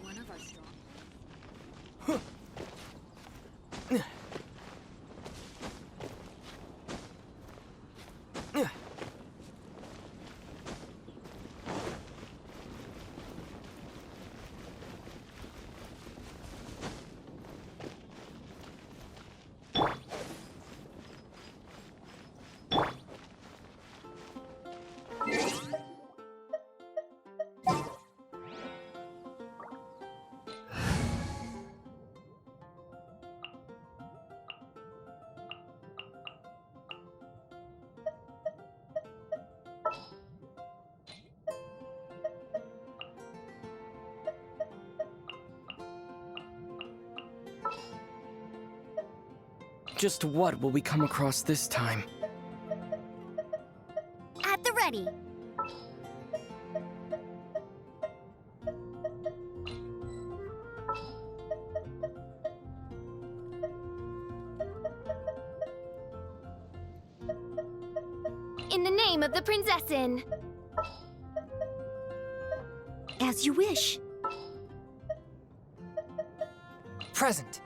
One of our strong. Just what will we come across this time? At the ready. In the name of the Prinzessin. As you wish. Present.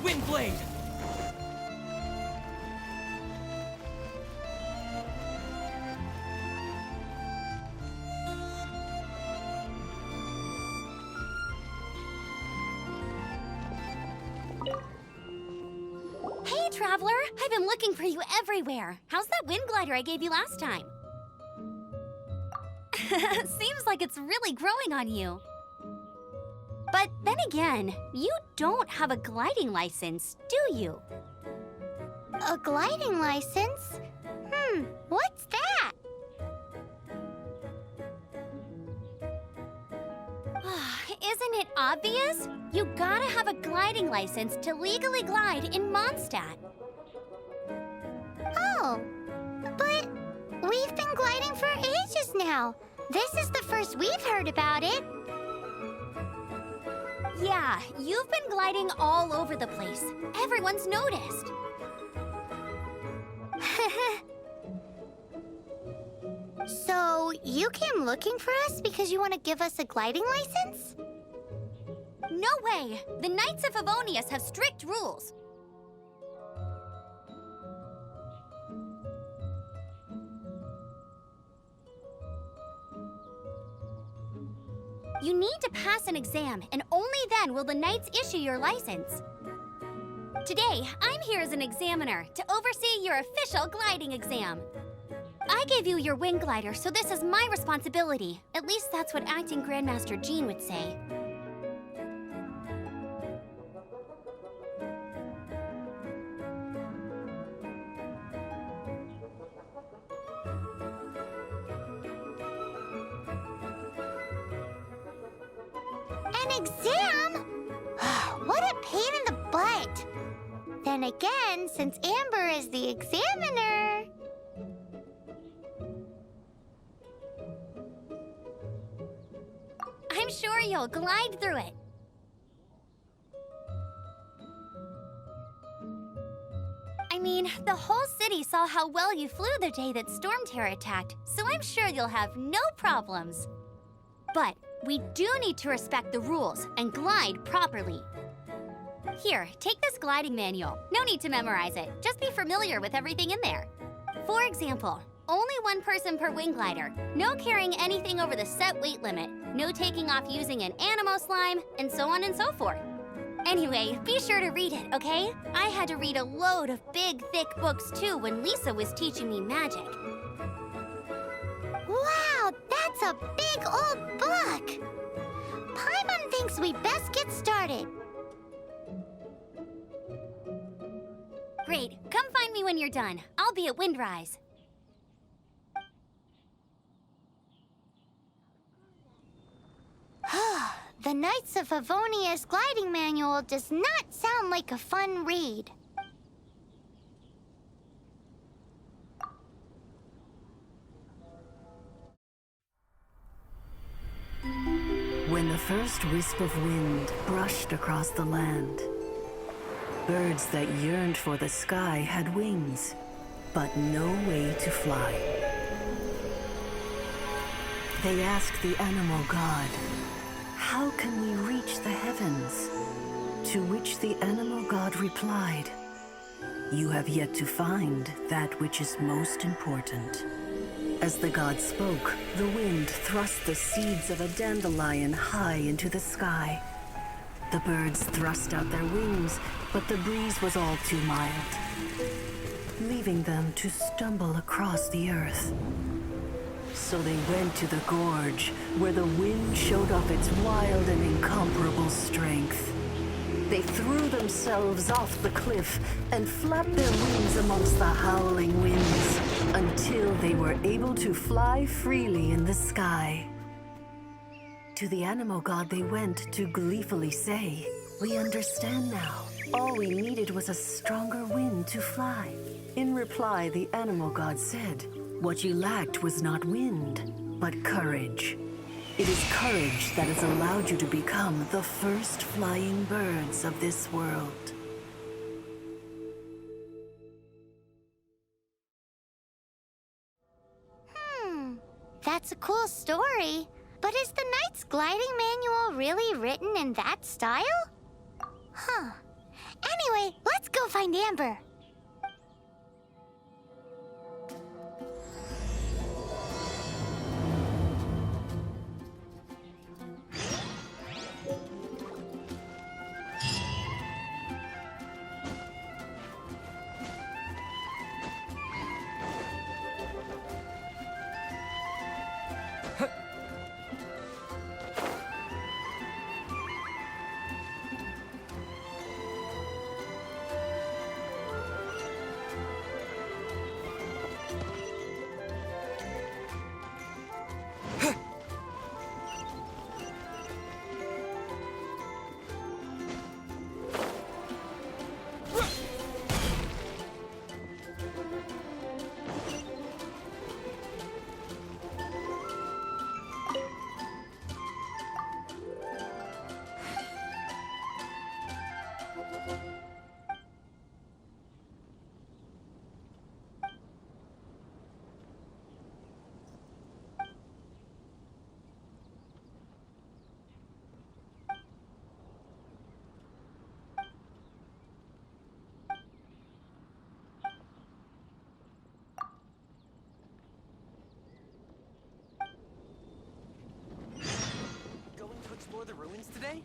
Windblade! Hey, Traveler! I've been looking for you everywhere. How's that wind glider I gave you last time? Seems like it's really growing on you. But then again, you don't have a gliding license, do you? A gliding license? What's that? Isn't it obvious? You gotta have a gliding license to legally glide in Mondstadt. Oh, but we've been gliding for ages now. This is the first we've heard about it. Yeah, you've been gliding all over the place. Everyone's noticed. So, you came looking for us because you want to give us a gliding license? No way! The Knights of Favonius have strict rules. You need to pass an exam, and only then will the Knights issue your license. Today, I'm here as an examiner to oversee your official gliding exam. I gave you your wing glider, so this is my responsibility. At least that's what Acting Grandmaster Jean would say. An exam? What a pain in the butt. Then again, since Amber is the examiner... you'll glide through it. I mean, the whole city saw how well you flew the day that Storm Terror attacked, so I'm sure you'll have no problems. But we do need to respect the rules and glide properly. Here, take this gliding manual. No need to memorize it, just be familiar with everything in there. For example, only one person per wing glider, no carrying anything over the set weight limit, no taking off using an animo slime, and so on and so forth. Anyway, be sure to read it, okay? I had to read a load of big, thick books too when Lisa was teaching me magic. Wow, that's a big old book! Paimon thinks we best get started. Great, come find me when you're done. I'll be at Windrise. The Knights of Favonia's gliding manual does not sound like a fun read. When the first wisp of wind brushed across the land, birds that yearned for the sky had wings, but no way to fly. They asked the animal god, "How can we reach the heavens?" To which the animal god replied, "You have yet to find that which is most important." As the god spoke, the wind thrust the seeds of a dandelion high into the sky. The birds thrust out their wings, but the breeze was all too mild, leaving them to stumble across the earth. So they went to the gorge, where the wind showed off its wild and incomparable strength. They threw themselves off the cliff and flapped their wings amongst the howling winds until they were able to fly freely in the sky. To the animal god they went to gleefully say, "We understand now. All we needed was a stronger wind to fly." In reply, the animal god said, "What you lacked was not wind, but courage. It is courage that has allowed you to become the first flying birds of this world." That's a cool story. But is the Knight's gliding manual really written in that style? Huh. Anyway, let's go find Amber. Explore the ruins today?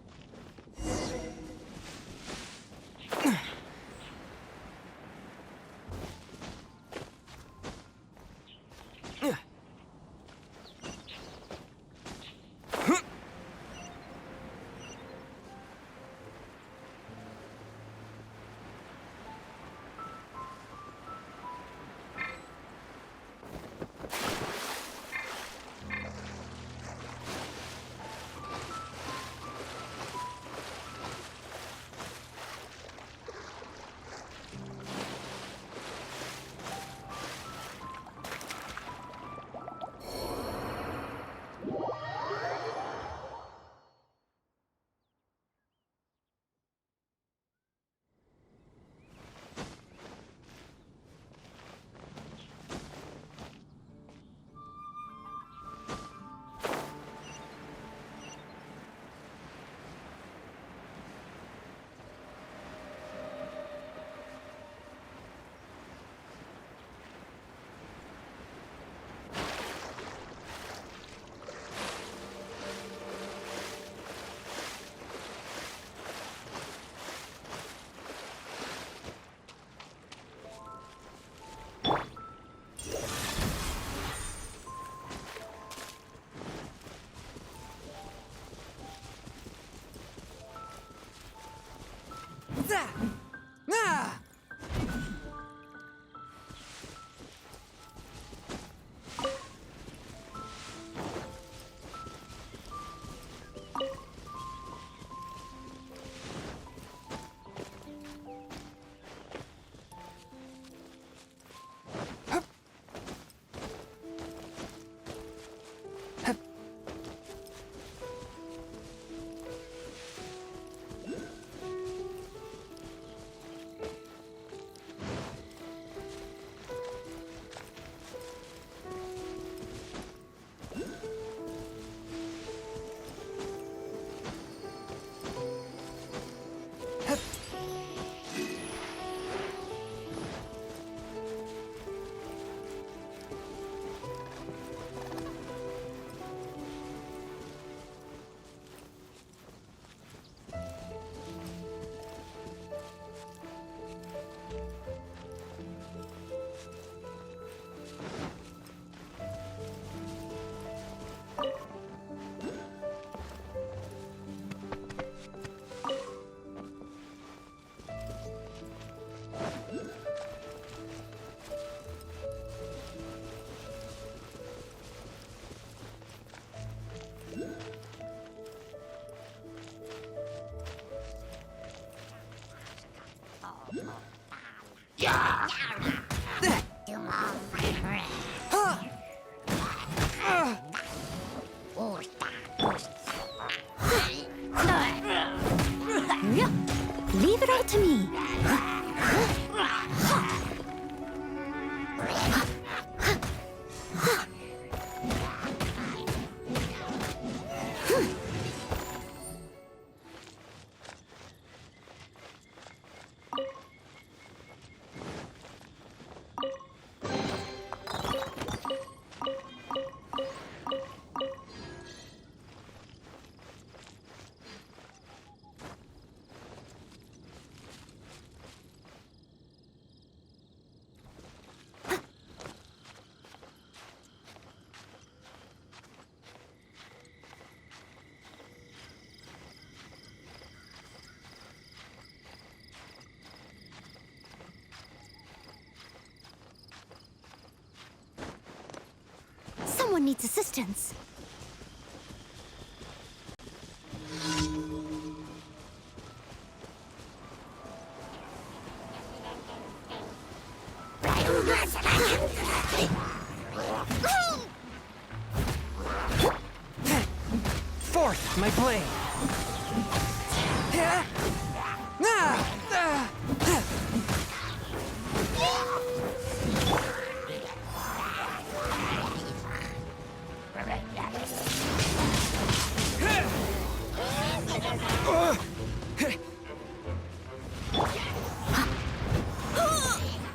Leave it all to me. Someone needs assistance. Forth, my blade!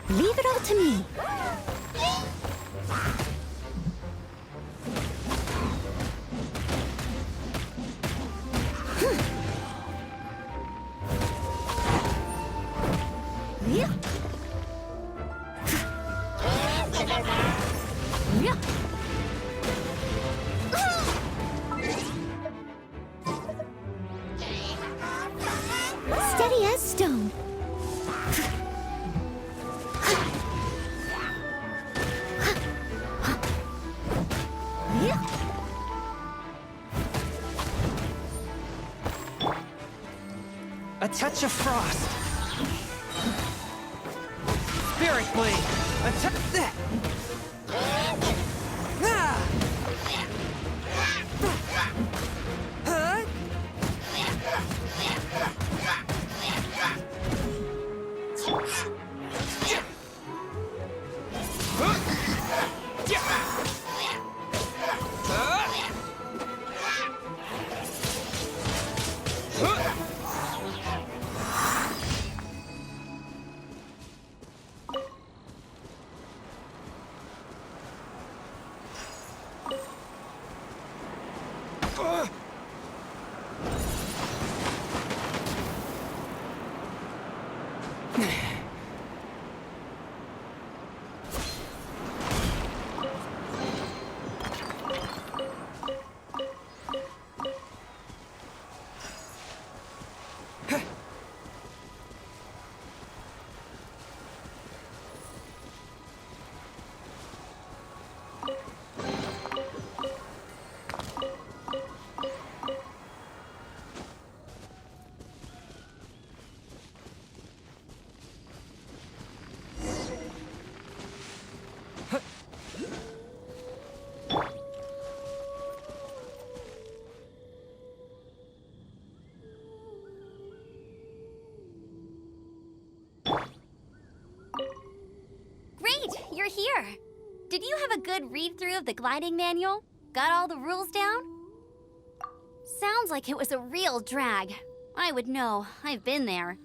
Leave it all to me. Steady as stone. A touch of frost! Spirit blade! A touch that! you're here. Did you have a good read-through of the gliding manual? Got all the rules down? Sounds like it was a real drag. I would know. I've been there.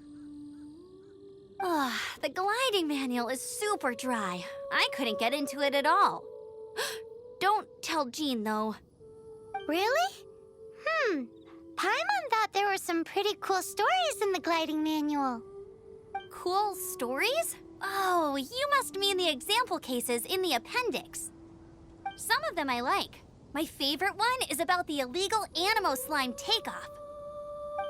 Ugh, the gliding manual is super dry. I couldn't get into it at all. Don't tell Jean, though. Really? Paimon thought there were some pretty cool stories in the gliding manual. Cool stories? Oh, you must mean the example cases in the appendix. Some of them I like. My favorite one is about the illegal Animo slime takeoff.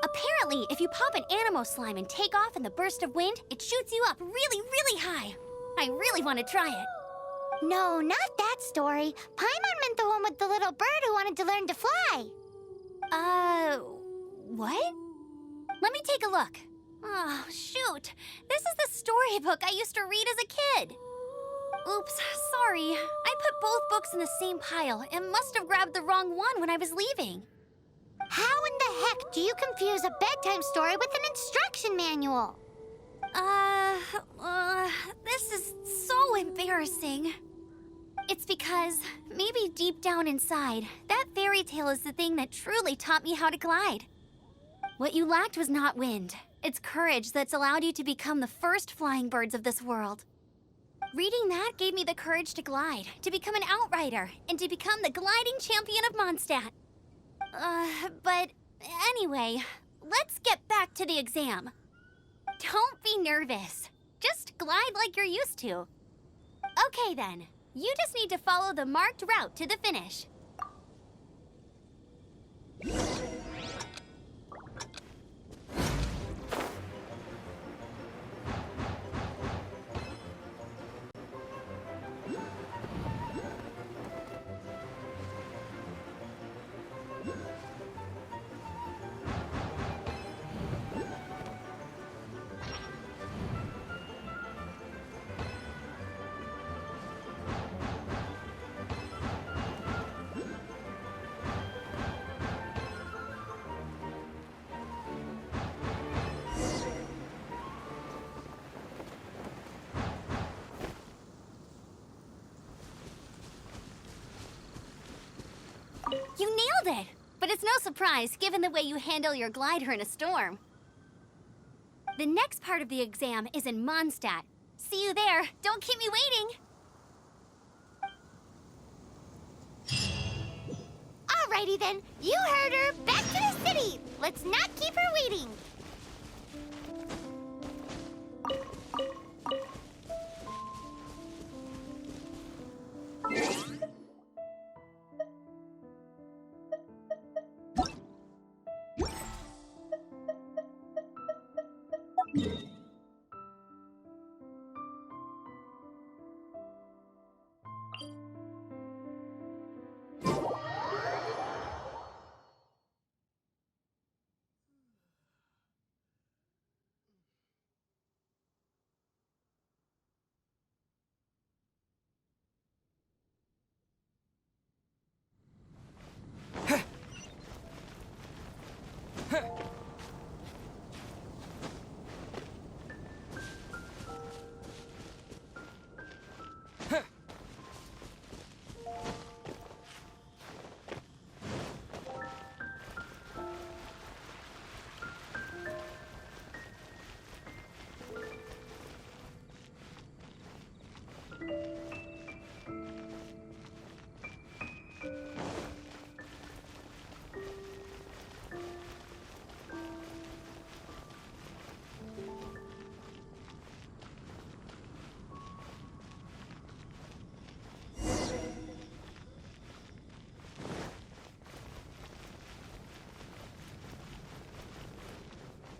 Apparently, if you pop an Animo slime and take off in the burst of wind, it shoots you up really, really high. I really want to try it. No, not that story. Paimon meant the one with the little bird who wanted to learn to fly. What? Let me take a look. Oh, shoot. This is the storybook I used to read as a kid. Oops, sorry. I put both books in the same pile and must have grabbed the wrong one when I was leaving. How in the heck do you confuse a bedtime story with an instruction manual? This is so embarrassing. It's because, maybe deep down inside, that fairy tale is the thing that truly taught me how to glide. What you lacked was not wind. It's courage that's allowed you to become the first flying birds of this world. Reading that gave me the courage to glide, to become an outrider, and to become the gliding champion of Mondstadt. But anyway, let's get back to the exam. Don't be nervous. Just glide like you're used to. Okay then, you just need to follow the marked route to the finish. You nailed it! But it's no surprise, given the way you handle your glider in a storm. The next part of the exam is in Mondstadt. See you there. Don't keep me waiting. Alrighty then, you heard her. Back to the city. Let's not keep her waiting.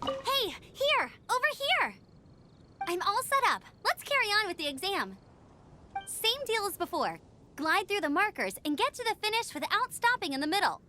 Hey, here! Over here! I'm all set up. Let's carry on with the exam. Same deal as before. Glide through the markers and get to the finish without stopping in the middle.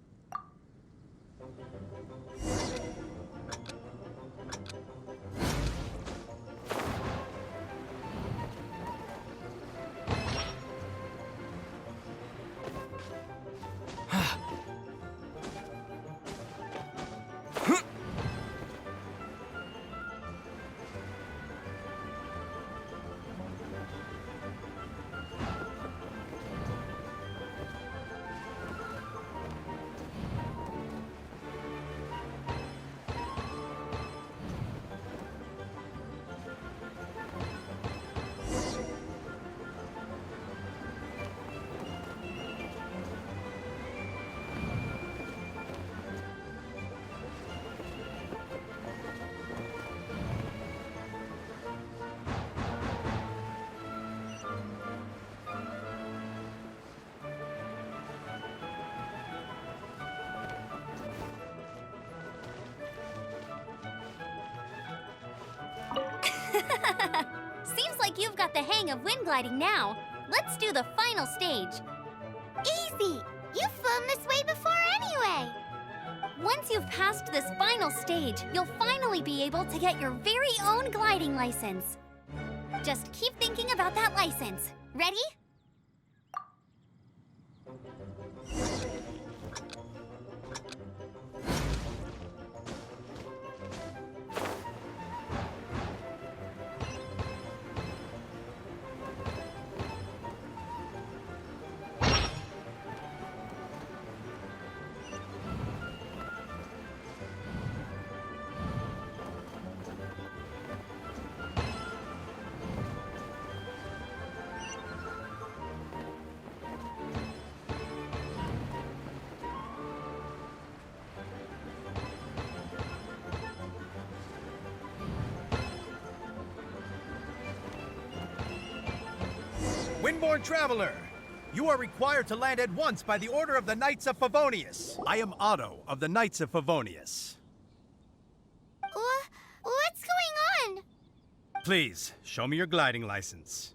Seems like you've got the hang of wind gliding now. Let's do the final stage. Easy! You've flown this way before anyway! Once you've passed this final stage, you'll finally be able to get your very own gliding license. Just keep thinking about that license. Ready? Windborne Traveler, you are required to land at once by the order of the Knights of Favonius. I am Otto of the Knights of Favonius. What's going on? Please, show me your gliding license.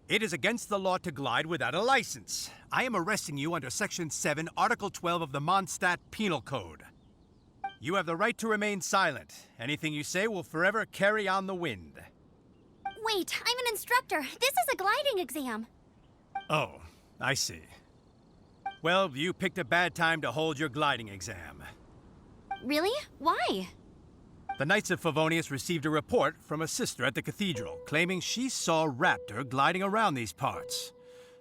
It is against the law to glide without a license. I am arresting you under Section 7, Article 12 of the Mondstadt Penal Code. You have the right to remain silent. Anything you say will forever carry on the wind. Wait, I'm an instructor. This is a gliding exam. Oh, I see. Well, you picked a bad time to hold your gliding exam. Really? Why? The Knights of Favonius received a report from a sister at the cathedral claiming she saw Raptor gliding around these parts.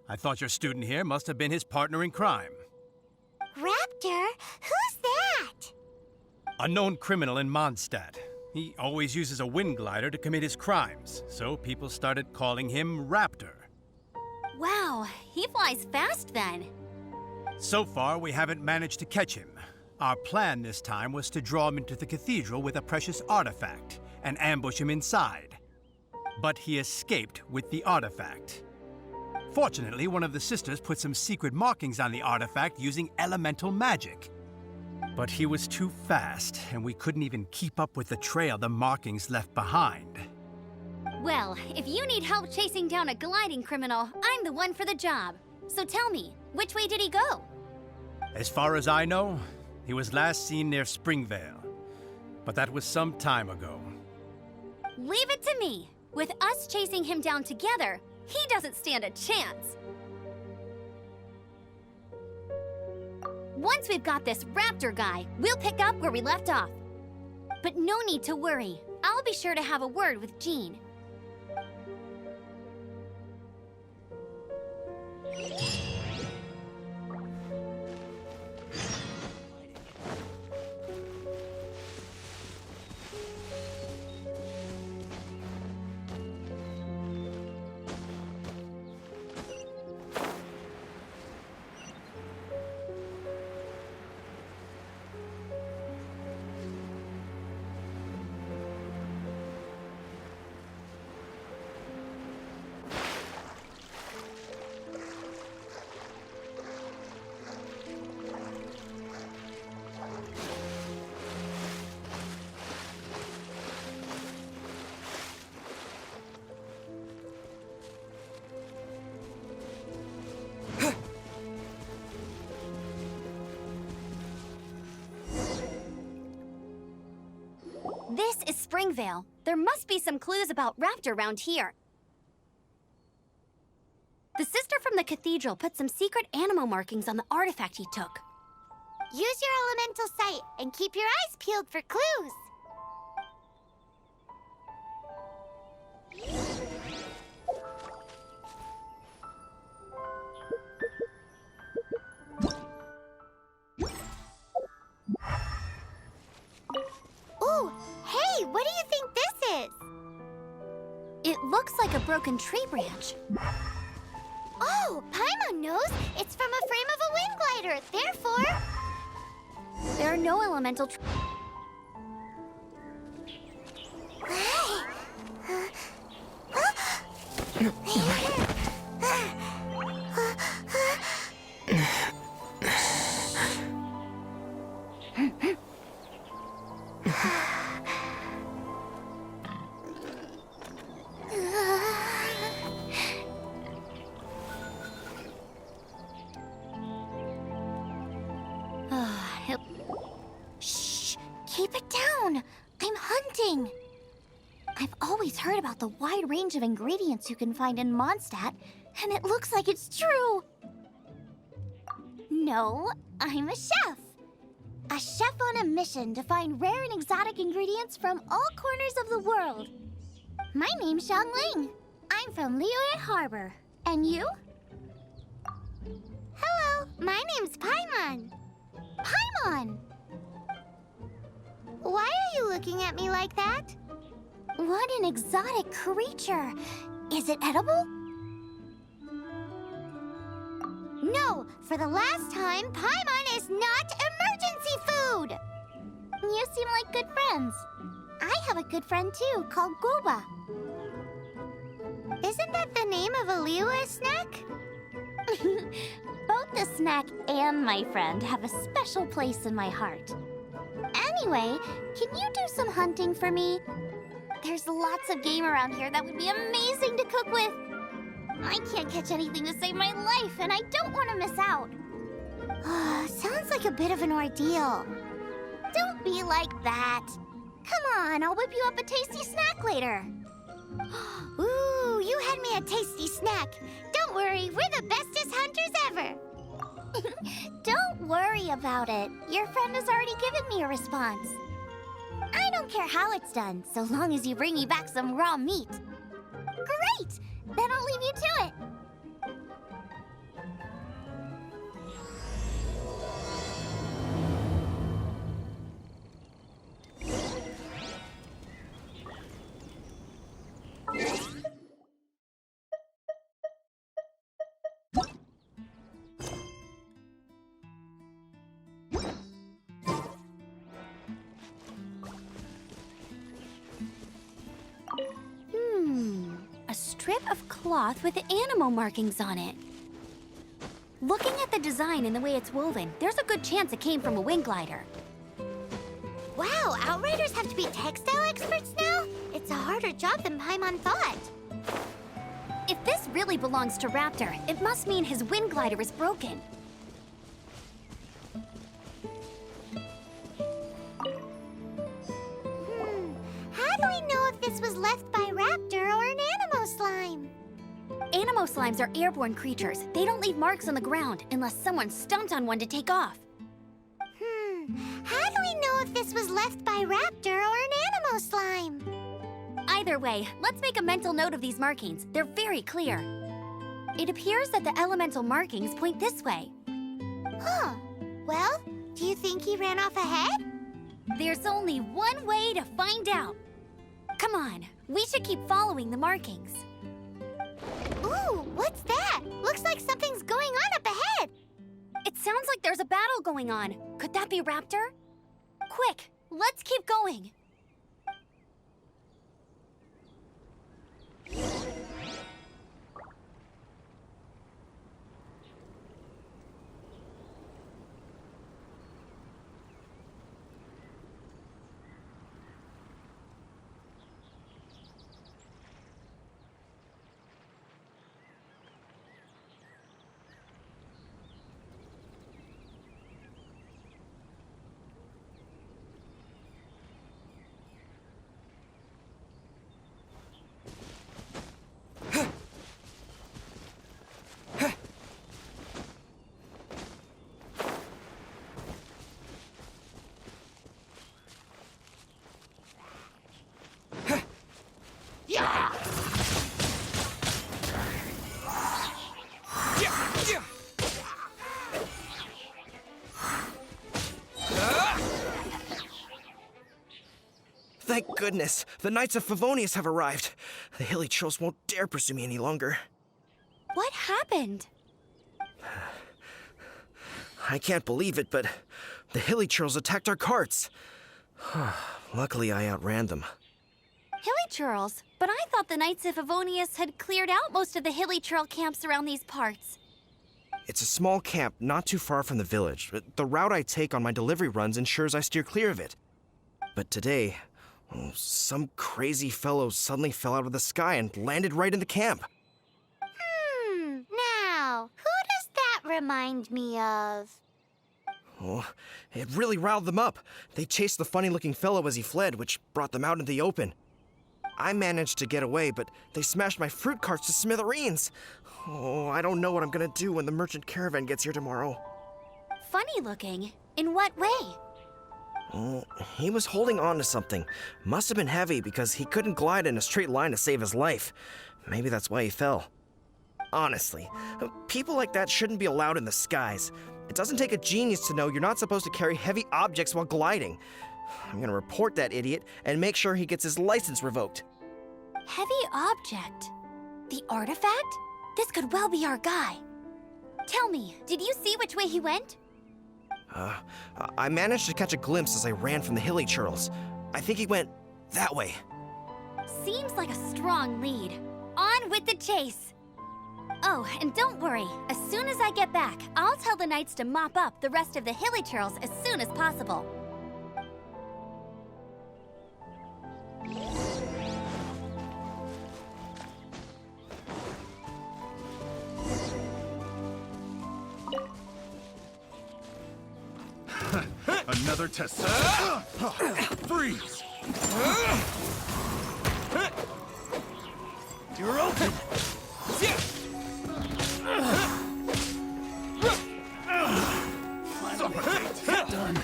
I thought your student here must have been his partner in crime. Raptor? Who's that? A known criminal in Mondstadt. He always uses a wind glider to commit his crimes, so people started calling him Raptor. Wow, he flies fast then. So far, we haven't managed to catch him. Our plan this time was to draw him into the cathedral with a precious artifact and ambush him inside. But he escaped with the artifact. Fortunately, one of the sisters put some secret markings on the artifact using elemental magic. But he was too fast, and we couldn't even keep up with the trail the markings left behind. Well, if you need help chasing down a gliding criminal, I'm the one for the job. So tell me, which way did he go? As far as I know, he was last seen near Springvale. But that was some time ago. Leave it to me. With us chasing him down together, he doesn't stand a chance. Once we've got this Raptor guy, we'll pick up where we left off. But no need to worry. I'll be sure to have a word with Jean. This is Springvale. There must be some clues about Raptor around here. The sister from the cathedral put some secret animal markings on the artifact he took. Use your elemental sight and keep your eyes peeled for clues. Ooh, hey, what do you think this is? It looks like a broken tree branch. Oh, Paimon knows. It's from a frame of a wind glider. Therefore... There are no elemental town! I'm hunting! I've always heard about the wide range of ingredients you can find in Mondstadt, and it looks like it's true! No, I'm a chef! A chef on a mission to find rare and exotic ingredients from all corners of the world. My name's Xiangling. I'm from Liyue Harbor. And you? Hello, my name's Paimon. Paimon! Why are you looking at me like that? What an exotic creature! Is it edible? No, for the last time, Paimon is not emergency food! You seem like good friends. I have a good friend too, called Goba. Isn't that the name of a Liyue snack? Both the snack and my friend have a special place in my heart. Anyway, can you do some hunting for me? There's lots of game around here that would be amazing to cook with. I can't catch anything to save my life, and I don't want to miss out. Sounds like a bit of an ordeal. Don't be like that. Come on, I'll whip you up a tasty snack later. Ooh, you had me a tasty snack. Don't worry, we're the bestest hunters ever. Don't worry about it. Your friend has already given me a response. I don't care how it's done, so long as you bring me back some raw meat. Great! Then I'll leave you to it. A strip of cloth with animal markings on it. Looking at the design and the way it's woven, there's a good chance it came from a wing glider. Wow, Outriders have to be textile experts now? It's a harder job than Paimon thought. If this really belongs to Raptor, it must mean his wind glider is broken. How do we know if this was left by Raptor or an Animo slime? Animo slimes are airborne creatures. They don't leave marks on the ground unless someone stomped on one to take off. How do we know if this was left by Raptor or an Animo slime? Either way, let's make a mental note of these markings. They're very clear. It appears that the elemental markings point this way. Huh. Well, do you think he ran off ahead? There's only one way to find out. Come on, we should keep following the markings. Ooh, what's that? Looks like something's going on up ahead. It sounds like there's a battle going on. Could that be Raptor? Quick, let's keep going. Thank goodness, the Knights of Favonius have arrived. The hilly trolls won't dare pursue me any longer. What happened? I can't believe it, but the hilly trolls attacked our carts. Luckily, I outran them. Hilly churls? But I thought the Knights of Favonius had cleared out most of the hilly churl camps around these parts. It's a small camp not too far from the village. The route I take on my delivery runs ensures I steer clear of it. But today, some crazy fellow suddenly fell out of the sky and landed right in the camp. Now, who does that remind me of? Oh, it really riled them up. They chased the funny-looking fellow as he fled, which brought them out into the open. I managed to get away, but they smashed my fruit carts to smithereens. Oh, I don't know what I'm gonna do when the merchant caravan gets here tomorrow. Funny looking? In what way? Oh, he was holding on to something. Must have been heavy because he couldn't glide in a straight line to save his life. Maybe that's why he fell. Honestly, people like that shouldn't be allowed in the skies. It doesn't take a genius to know you're not supposed to carry heavy objects while gliding. I'm gonna report that idiot and make sure he gets his license revoked. Heavy object? The artifact? This could well be our guy. Tell me, did you see which way he went? I managed to catch a glimpse as I ran from the hilly churls. I think he went that way. Seems like a strong lead. On with the chase! Oh, and don't worry. As soon as I get back, I'll tell the knights to mop up the rest of the hilly churls as soon as possible. Another test. Freeze! You're open! Suffocate! Done.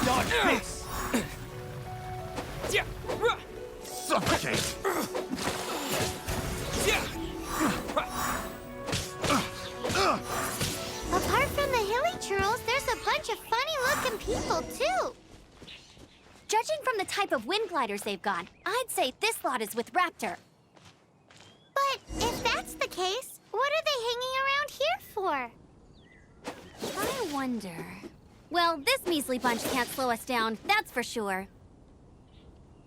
Dodge this! Suffocate! Apart from the hilly churls, there's a bunch of funny-looking people, too. Judging from the type of wind gliders they've got, I'd say this lot is with Raptor. But if that's the case, what are they hanging around here for? I wonder... Well, this measly bunch can't slow us down, that's for sure.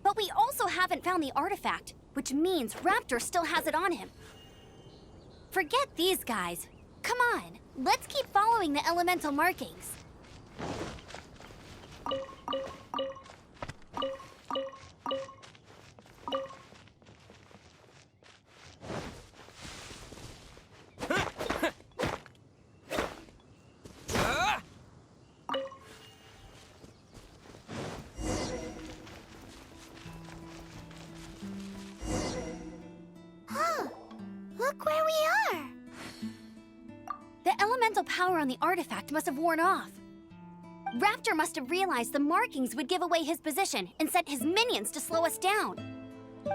But we also haven't found the artifact, which means Raptor still has it on him. Forget these guys. Come on, let's keep following the elemental markings. Look where we are. The elemental power on the artifact must have worn off. Raptor must have realized the markings would give away his position and sent his minions to slow us down.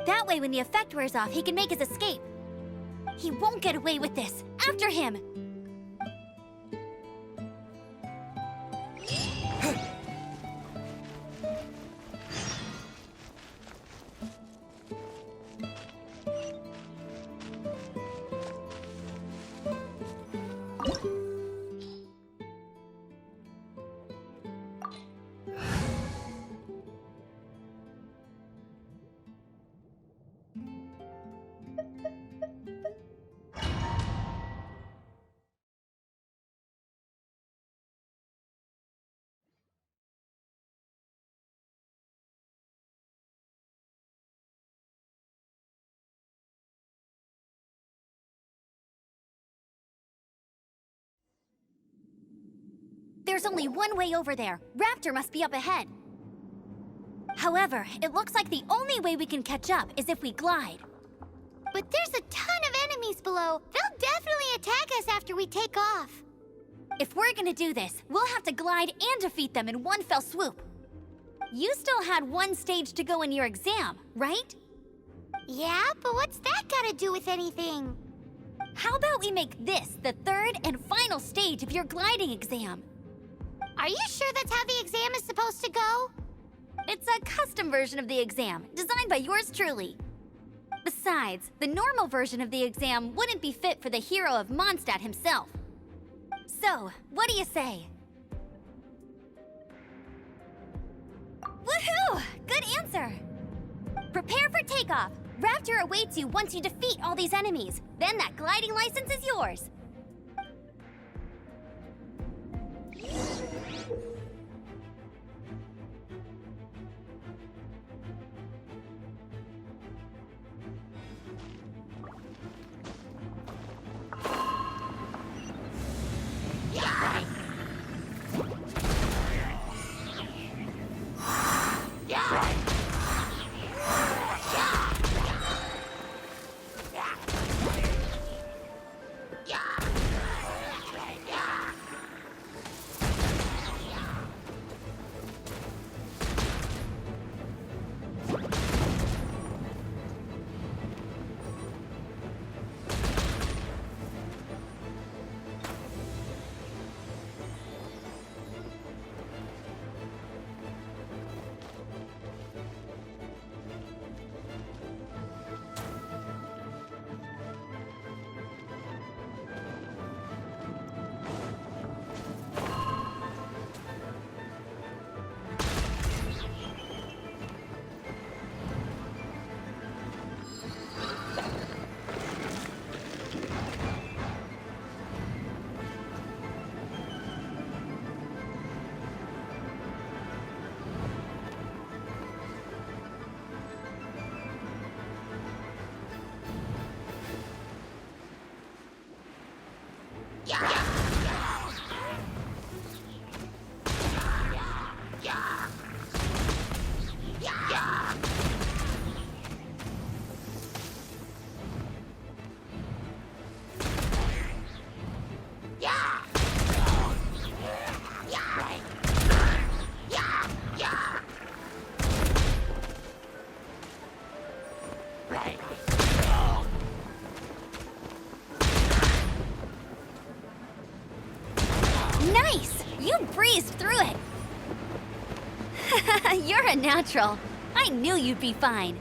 That way, when the effect wears off, he can make his escape. He won't get away with this. After him! There's only one way over there. Raptor must be up ahead. However, it looks like the only way we can catch up is if we glide. But there's a ton of enemies below. They'll definitely attack us after we take off. If we're gonna do this, we'll have to glide and defeat them in one fell swoop. You still had one stage to go in your exam, right? Yeah, but what's that got to do with anything? How about we make this the third and final stage of your gliding exam? Are you sure that's how the exam is supposed to go? It's a custom version of the exam, designed by yours truly. Besides, the normal version of the exam wouldn't be fit for the hero of Mondstadt himself. So, what do you say? Woohoo! Good answer! Prepare for takeoff. Raptor awaits you once you defeat all these enemies. Then that gliding license is yours. Yeah! breezed through it. You're a natural. I knew you'd be fine.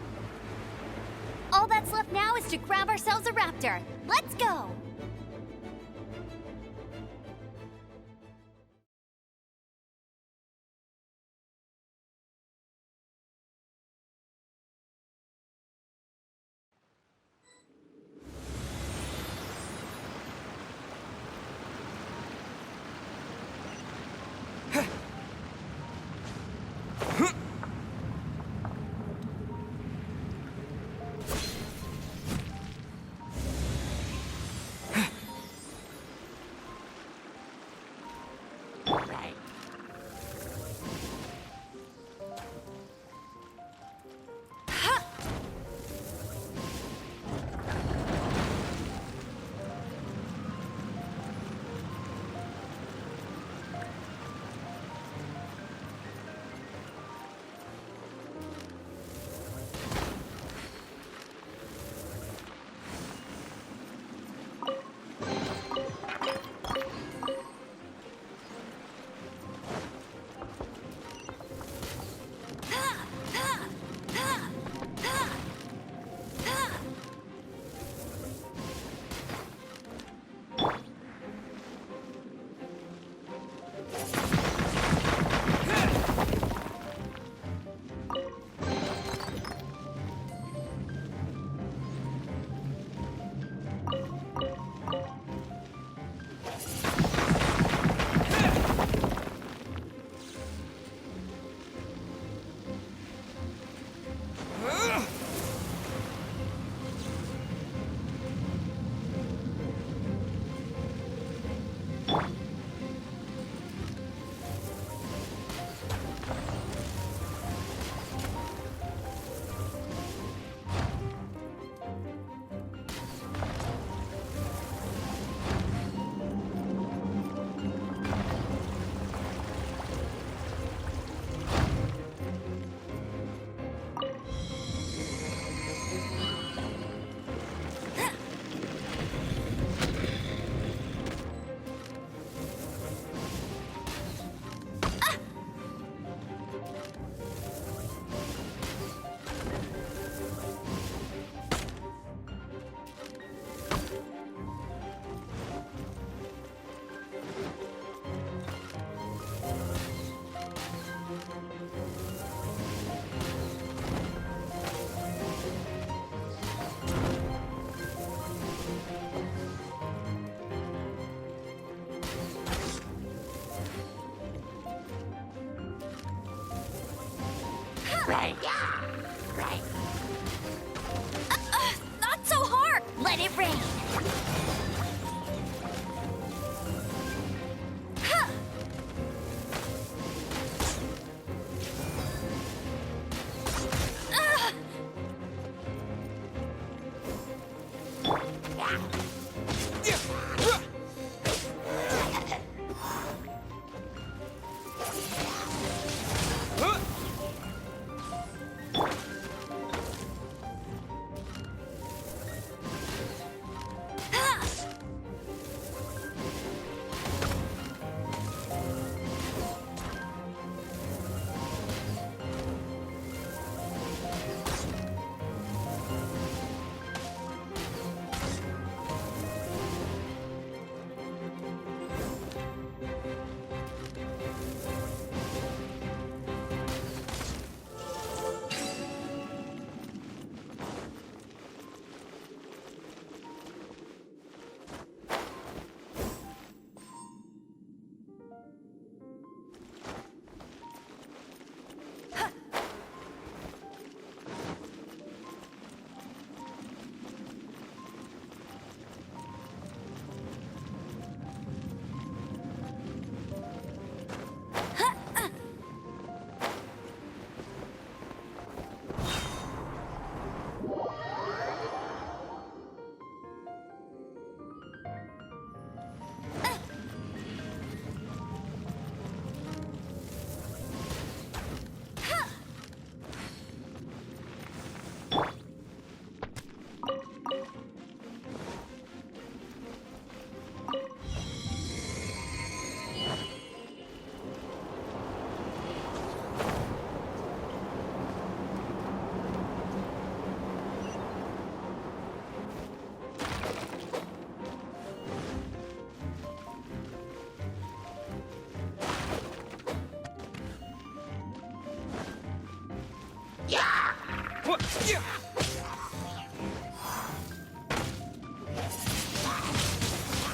All that's left now is to grab ourselves a raptor. Let's go! Right. Not so hard! Let it rain.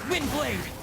Windblade!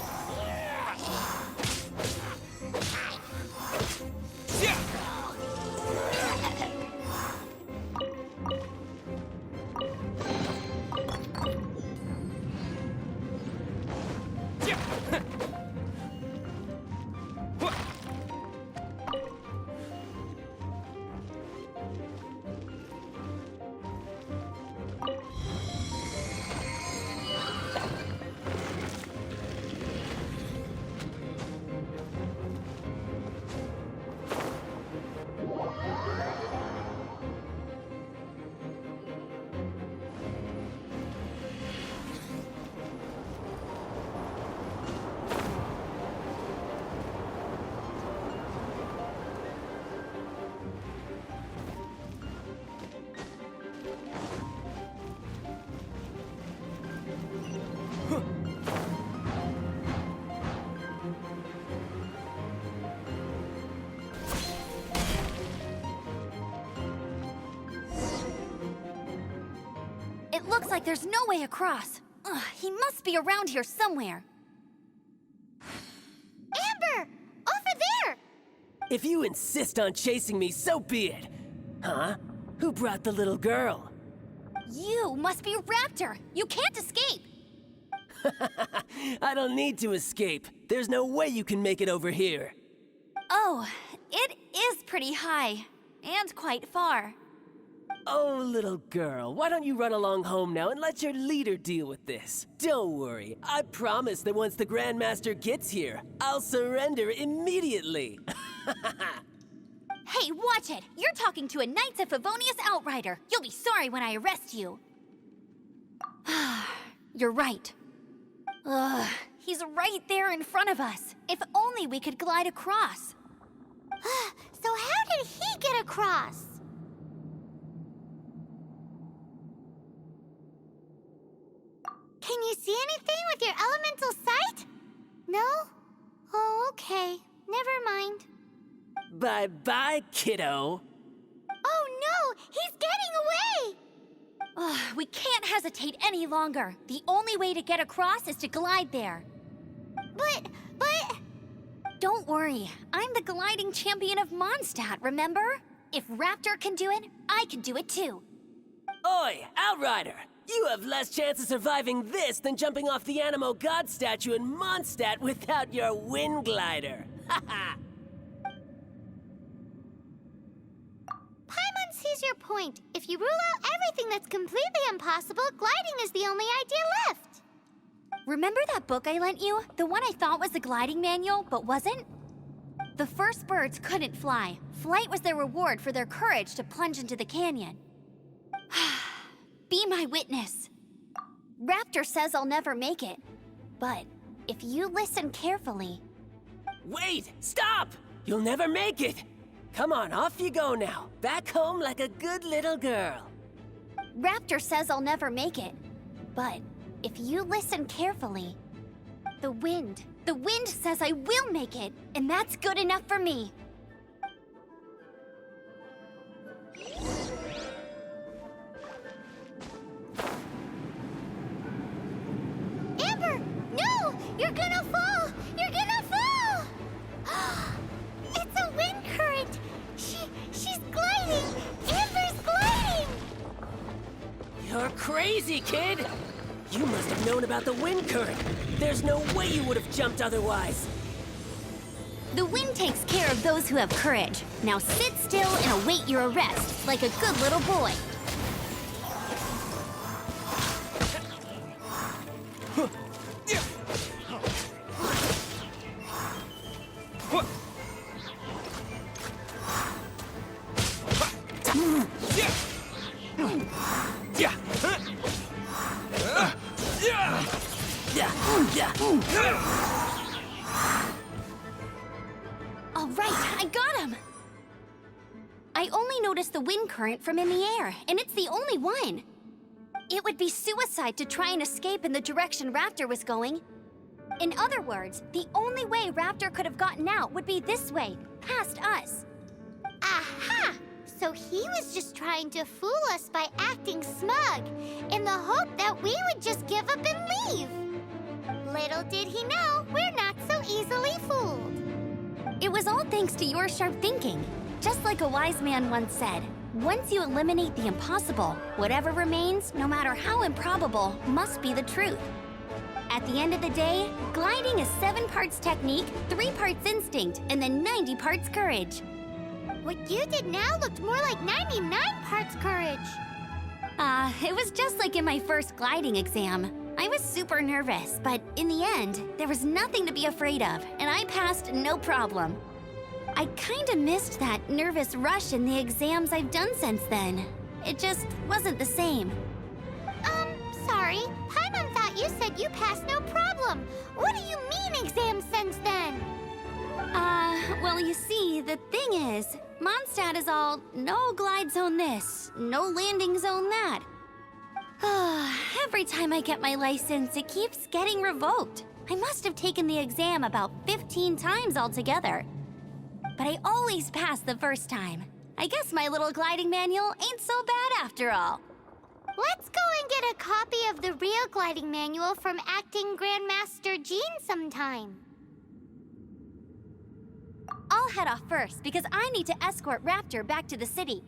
It looks like there's no way across. Ugh, he must be around here somewhere. Amber! Over there! If you insist on chasing me, so be it. Huh? Who brought the little girl? You must be Raptor. You can't escape. I don't need to escape. There's no way you can make it over here. Oh, it is pretty high. And quite far. Oh, little girl, why don't you run along home now and let your leader deal with this? Don't worry, I promise that once the Grandmaster gets here, I'll surrender immediately. Hey, watch it! You're talking to a Knights of Favonius outrider. You'll be sorry when I arrest you. You're right. Ugh, he's right there in front of us. If only we could glide across. So how did he get across? Can you see anything with your elemental sight? No? Oh, okay. Never mind. Bye-bye, kiddo. Oh no! He's getting away! Ugh, we can't hesitate any longer. The only way to get across is to glide there. But... Don't worry. I'm the gliding champion of Mondstadt, remember? If Raptor can do it, I can do it too. Oi, Outrider! You have less chance of surviving this than jumping off the Animo God statue in Mondstadt without your wind glider. Haha! Paimon sees your point. If you rule out everything that's completely impossible, gliding is the only idea left. Remember that book I lent you? The one I thought was the gliding manual, but wasn't? The first birds couldn't fly. Flight was their reward for their courage to plunge into the canyon. Be my witness. Raptor says I'll never make it. But if you listen carefully... Wait! Stop! You'll never make it! Come on, off you go now. Back home like a good little girl. Raptor says I'll never make it. But if you listen carefully... The wind says I will make it, and that's good enough for me. Amber! No! You're gonna fall! You're gonna fall! It's a wind current! She's gliding! Amber's gliding! You're crazy, kid! You must have known about the wind current. There's no way you would have jumped otherwise. The wind takes care of those who have courage. Now sit still and await your arrest, like a good little boy. All right, I got him! I only noticed the wind current from in the air, and it's the only one. It would be suicide to try and escape in the direction Raptor was going. In other words, the only way Raptor could have gotten out would be this way, past us. Aha! So he was just trying to fool us by acting smug, in the hope that we would just give up and leave. Little did he know, we're not so easily fooled. It was all thanks to your sharp thinking. Just like a wise man once said, once you eliminate the impossible, whatever remains, no matter how improbable, must be the truth. At the end of the day, gliding is 7 parts technique, 3 parts instinct, and then 90 parts courage. What you did now looked more like 99 parts courage. It was just like in my first gliding exam. I was super nervous, but in the end, there was nothing to be afraid of, and I passed no problem. I kinda missed that nervous rush in the exams I've done since then. It just wasn't the same. Sorry. Paimon thought you said you passed no problem. What do you mean exam since then? Well, you see, the thing is, Mondstadt is all no glide zone this, no landing zone that. Every time I get my license, it keeps getting revoked. I must have taken the exam about 15 times altogether. But I always pass the first time. I guess my little gliding manual ain't so bad after all. Let's go and get a copy of the real gliding manual from Acting Grandmaster Jean sometime. I'll head off first because I need to escort Raptor back to the city.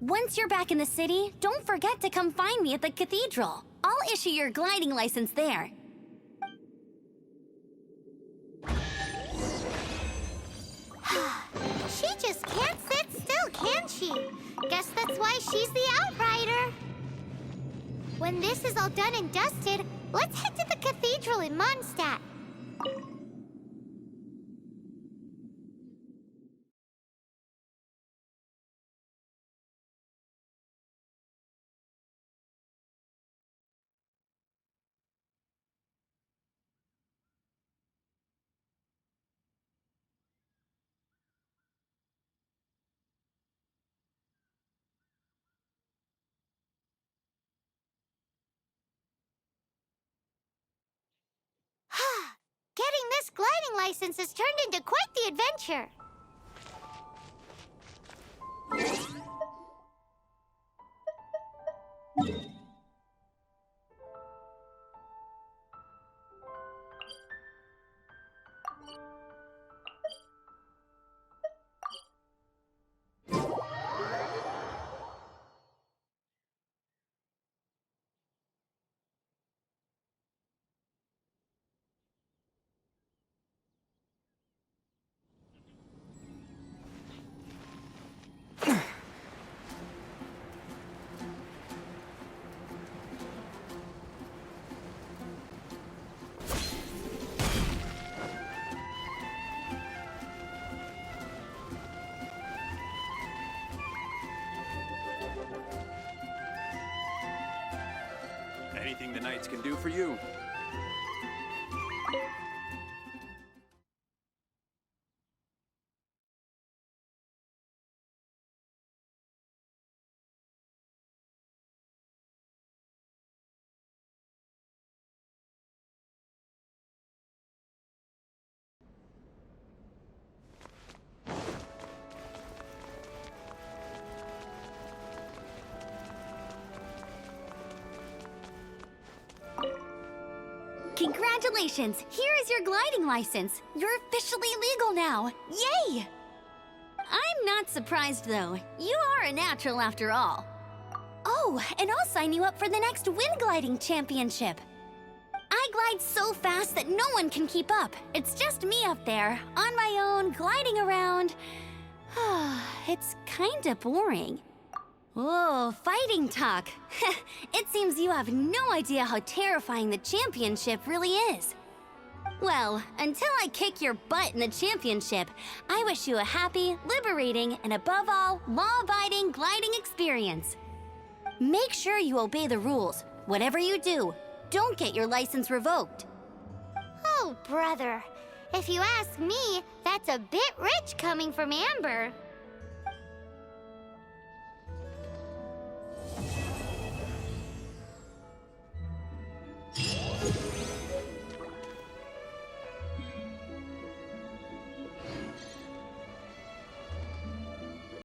Once you're back in the city, don't forget to come find me at the cathedral. I'll issue your gliding license there. She just can't sit still, can she? Guess that's why she's the outrider. When this is all done and dusted, let's head to the cathedral in Mondstadt. Getting this gliding license has turned into quite the adventure. Anything the Knights can do for you. Congratulations! Here is your gliding license. You're officially legal now. Yay! I'm not surprised, though. You are a natural after all. Oh, and I'll sign you up for the next wind gliding championship. I glide so fast that no one can keep up. It's just me up there, on my own, gliding around. It's kinda boring. Whoa, fighting talk. It seems you have no idea how terrifying the championship really is. Well, until I kick your butt in the championship, I wish you a happy, liberating, and above all, law-abiding gliding experience. Make sure you obey the rules. Whatever you do, don't get your license revoked. Oh, brother. If you ask me, that's a bit rich coming from Amber.